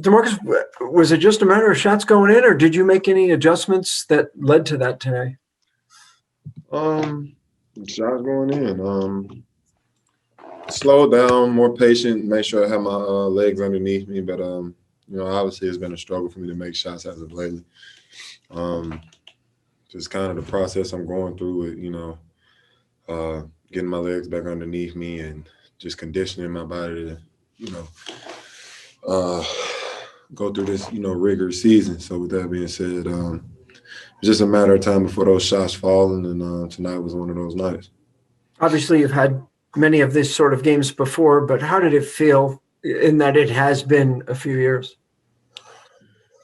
DeMarcus, was it just a matter of shots going in, or did you make any adjustments that led to that today? Shots going in. Slow down, more patient, make sure I have my legs underneath me. But obviously it's been a struggle for me to make shots as of lately. Just kind of the process I'm going through with, getting my legs back underneath me and just conditioning my body to, go through this, rigorous season. So with that being said, it's just a matter of time before those shots fall, and tonight was one of those nights. Obviously, you've had many of this sort of games before, but how did it feel in that it has been a few years?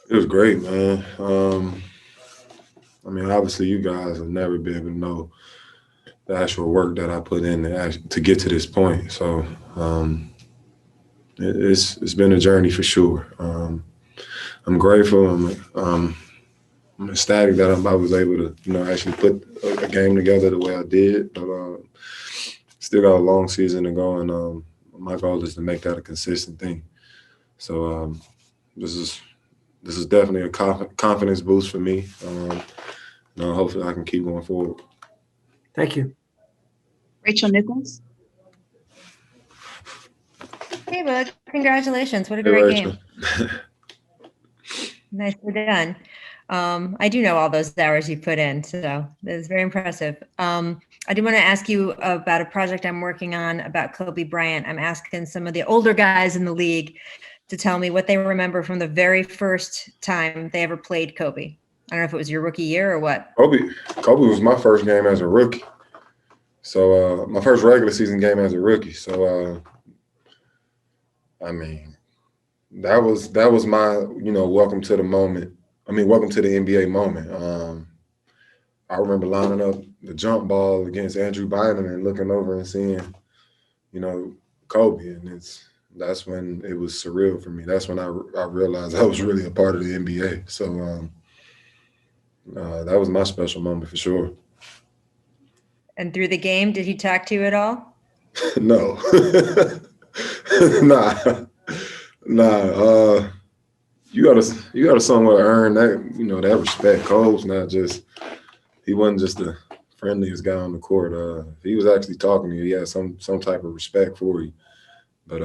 It was great, man. Obviously, you guys will never be able to know the actual work that I put in to get to this point. So it's been a journey for sure. I'm grateful. I'm ecstatic that I was able to, actually put a game together the way I did. But still got a long season to go, and my goal is to make that a consistent thing. So this is definitely a confidence boost for me. Hopefully I can keep going forward. Thank you. Rachel Nichols. Hey, Boog. Congratulations. What a great game. Nicely done. I do know all those hours you put in, so that's very impressive. I do want to ask you about a project I'm working on about Kobe Bryant. I'm asking some of the older guys in the league to tell me what they remember from the very first time they ever played Kobe. I don't know if it was your rookie year or what. Kobe was my first game as a rookie. So my first regular season game as a rookie. So that was my, welcome to the moment. Welcome to the NBA moment. I remember lining up the jump ball against Andrew Bynum and looking over and seeing, Kobe, and that's when it was surreal for me. That's when I realized I was really a part of the NBA. So that was my special moment for sure. And through the game, did he talk to you at all? No. Nah. You gotta somewhere earn that, that respect. Cole's not just, he wasn't just the friendliest guy on the court. He was actually talking to you. He had some type of respect for you. But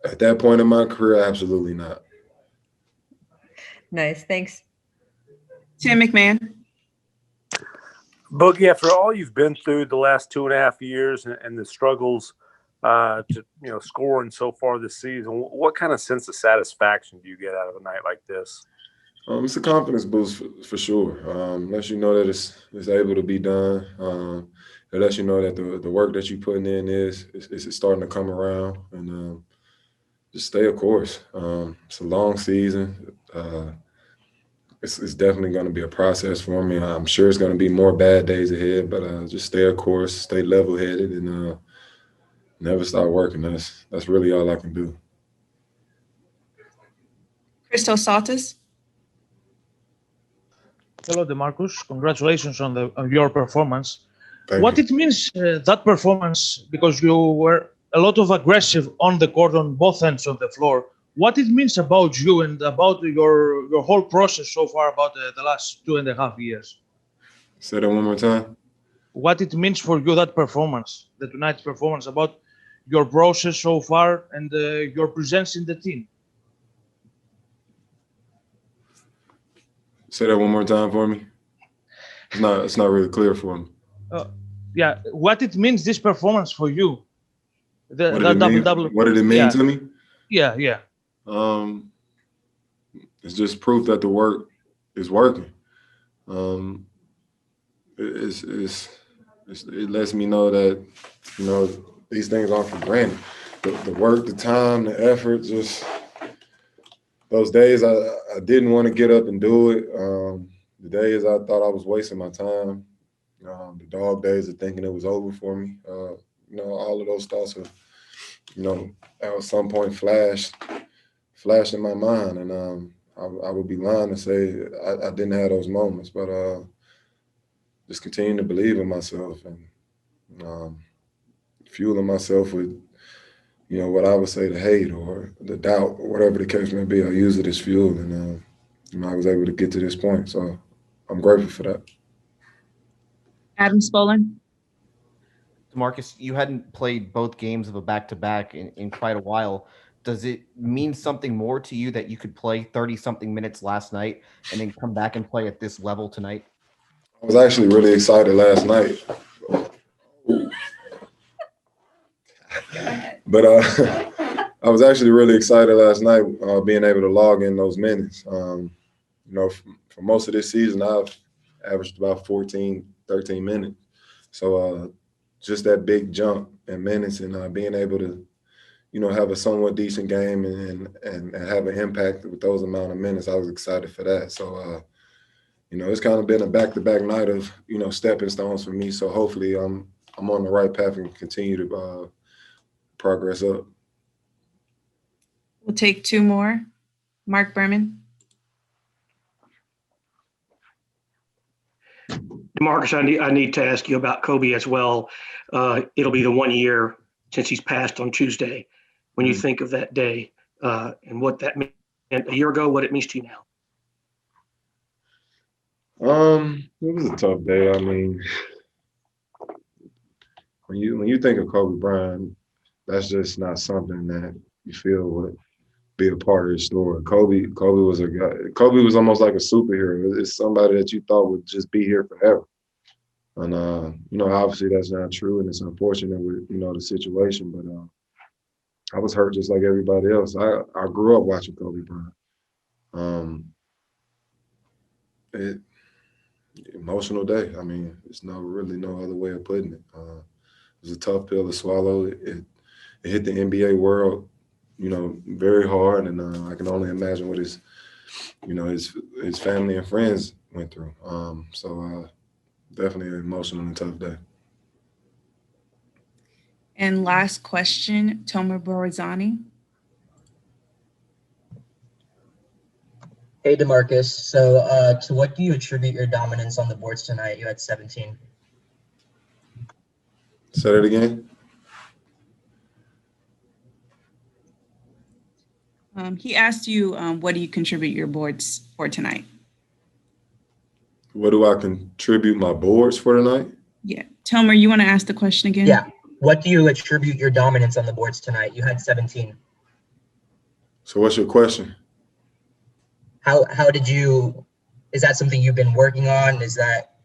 at that point in my career, absolutely not. Nice, thanks. Tim McMahon. Boogie, after all you've been through the last 2.5 years and the struggles to scoring so far this season, what kind of sense of satisfaction do you get out of a night like this? It's a confidence boost for sure. Lets you know that it's able to be done. It lets you know that the work that you're putting in is starting to come around, and just stay a course. It's a long season. It's definitely going to be a process for me. I'm sure it's going to be more bad days ahead, but just stay a course, stay level-headed, and never stop working. That's really all I can do. Christos Saltis. Hello, DeMarcus. Congratulations on your performance. Thank you. It means that performance, because you were a lot of aggressive on the court on both ends of the floor. What it means about you and about your whole process so far about the last 2.5 years? Say that one more time. What it means for you, that performance, the tonight's performance, about your process so far and your presence in the team. Say that one more time for me. It's not really clear for me. Yeah, what it means, this performance for you? What did it mean to me? Yeah. It's just proof that the work is working. It lets me know that these things aren't for granted. The work, the time, the effort, just those days I didn't want to get up and do it. The days I thought I was wasting my time. The dog days of thinking it was over for me. All of those thoughts have, at some point flashed in my mind, and I would be lying to say I didn't have those moments, but just continue to believe in myself and fueling myself with what I would say, the hate or the doubt, or whatever the case may be. I use it as fuel, and I was able to get to this point. So I'm grateful for that. Adam Spolin. DeMarcus, you hadn't played both games of a back-to-back in quite a while. Does it mean something more to you that you could play 30-something minutes last night and then come back and play at this level tonight? I was actually really excited last night. But I was actually really excited last night being able to log in those minutes. For most of this season, I've averaged about 14, 13 minutes. So just that big jump in minutes and being able to, have a somewhat decent game and have an impact with those amount of minutes, I was excited for that. So, it's kind of been a back-to-back night of, stepping stones for me. So hopefully I'm on the right path and continue to progress up. We'll take two more. Mark Berman. DeMarcus, I need to ask you about Kobe as well. It'll be the 1 year since he's passed on Tuesday. When you think of that day and what that meant a year ago, what it means to you now. It was a tough day. I mean, when you think of Kobe Bryant, that's just not something that you feel would be a part of the story. Kobe was a guy. Kobe was almost like a superhero. It's somebody that you thought would just be here forever. And obviously that's not true, and it's unfortunate with the situation. But I was hurt just like everybody else. I grew up watching Kobe Bryant. Emotional day. I mean, there's really no other way of putting it. It was a tough pill to swallow. It hit the NBA world, very hard, and I can only imagine what his family and friends went through. So definitely an emotional and tough day. And last question, Tomer Borazani. Hey, DeMarcus. So to what do you attribute your dominance on the boards tonight? You had 17. Say that again. He asked you, what do you contribute your boards for tonight? What do I contribute my boards for tonight? Yeah. Tomer, you want to ask the question again? Yeah. What do you attribute your dominance on the boards tonight? You had 17. So what's your question? How did you? Is that something you've been working on? Is that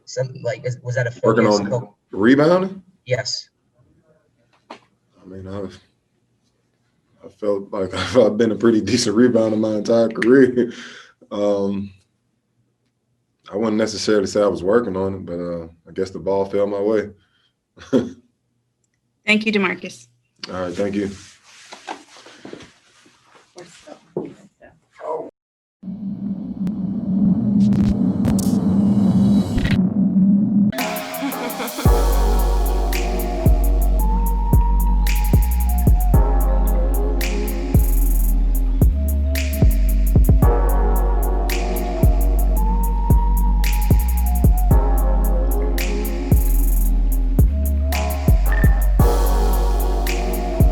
something was that a focus? Working on rebounding? Yes. I mean, I felt like I've been a pretty decent rebounder my entire career. I wouldn't necessarily say I was working on it, but I guess the ball fell my way. Thank you, DeMarcus. All right, thank you.